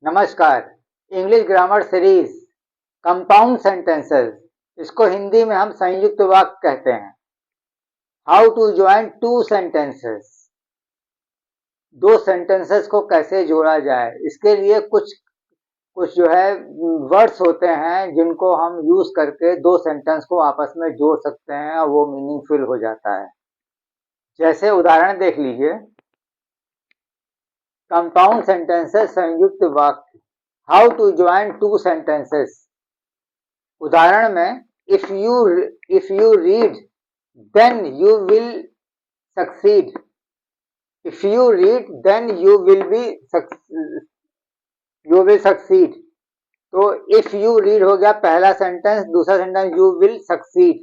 नमस्कार। English grammar series compound sentences, इसको हिंदी में हम संयुक्त वाक्य कहते हैं। How to join two sentences, दो सेंटेंसेस को कैसे जोड़ा जाए, इसके लिए कुछ कुछ जो है वर्ड्स होते हैं जिनको हम यूज करके दो सेंटेंस को आपस में जोड़ सकते हैं और वो मीनिंगफुल हो जाता है। जैसे उदाहरण देख लीजिए, कंपाउंड सेंटेंसेस संयुक्त वाक्य। How to join two sentences, उदाहरण में if you read then you will succeed, if you read then you will succeed। तो if you read हो गया पहला सेंटेंस, दूसरा सेंटेंस you will succeed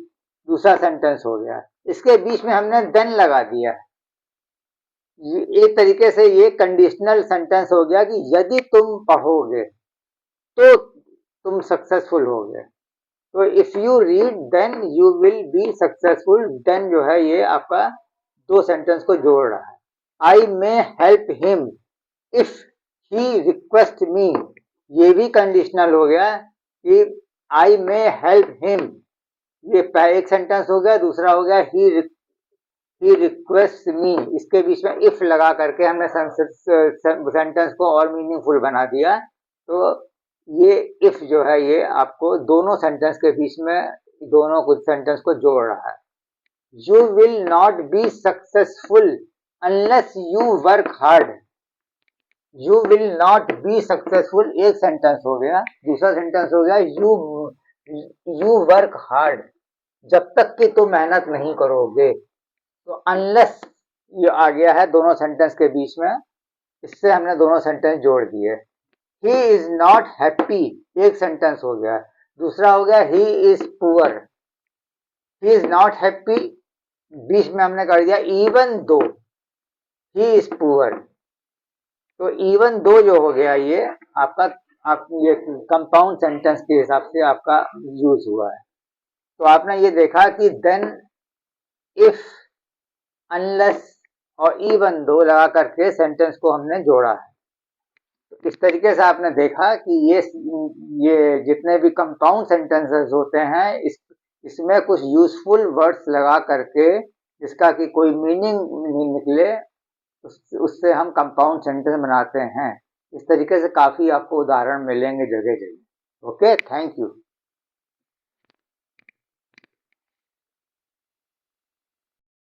दूसरा सेंटेंस हो गया। इसके बीच में हमने then लगा दिया। एक तरीके से ये कंडीशनल सेंटेंस हो गया कि यदि तुम पढ़ोगे तो तुम सक्सेसफुल होगे। तो if you read then you will be successful, then जो है ये आपका दो सेंटेंस को जोड़ रहा है। I may help him if he request me, ये भी कंडीशनल हो गया कि आई मे हेल्प हिम, ये एक सेंटेंस हो गया। दूसरा हो गया ही रिक्वेस्ट मी, इसके बीच में इफ लगा करके हमने सेंटेंस को और मीनिंगफुल बना दिया। तो ये इफ जो है ये आपको दोनों सेंटेंस के बीच में दोनों कुछ सेंटेंस को जोड़ रहा है। You will not be successful unless you work hard, you will not be successful एक सेंटेंस हो गया। दूसरा सेंटेंस हो गया यू वर्क हार्ड, जब तक कि तुम मेहनत नहीं करोगे। तो अनलेस ये आ गया है दोनों सेंटेंस के बीच में, इससे हमने दोनों सेंटेंस जोड़ दिए। ही इज नॉट हैप्पी एक सेंटेंस हो गया। दूसरा हो गया he is poor, he is not happy बीच में हमने कर दिया even though he is poor. तो इवन दो जो हो गया ये ये कंपाउंड सेंटेंस के हिसाब से आपका यूज हुआ है। तो आपने ये देखा कि देन, इफ, अनलेस और इवन दो लगा करके सेंटेंस को हमने जोड़ा है। तो इस तरीके से आपने देखा कि ये जितने भी कंपाउंड सेंटेंसेस होते हैं इसमें कुछ यूजफुल वर्ड्स लगा करके जिसका कि कोई मीनिंग नहीं निकले, उससे हम कंपाउंड सेंटेंस बनाते हैं। इस तरीके से काफी आपको उदाहरण मिलेंगे जगह जगह। Okay, thank you.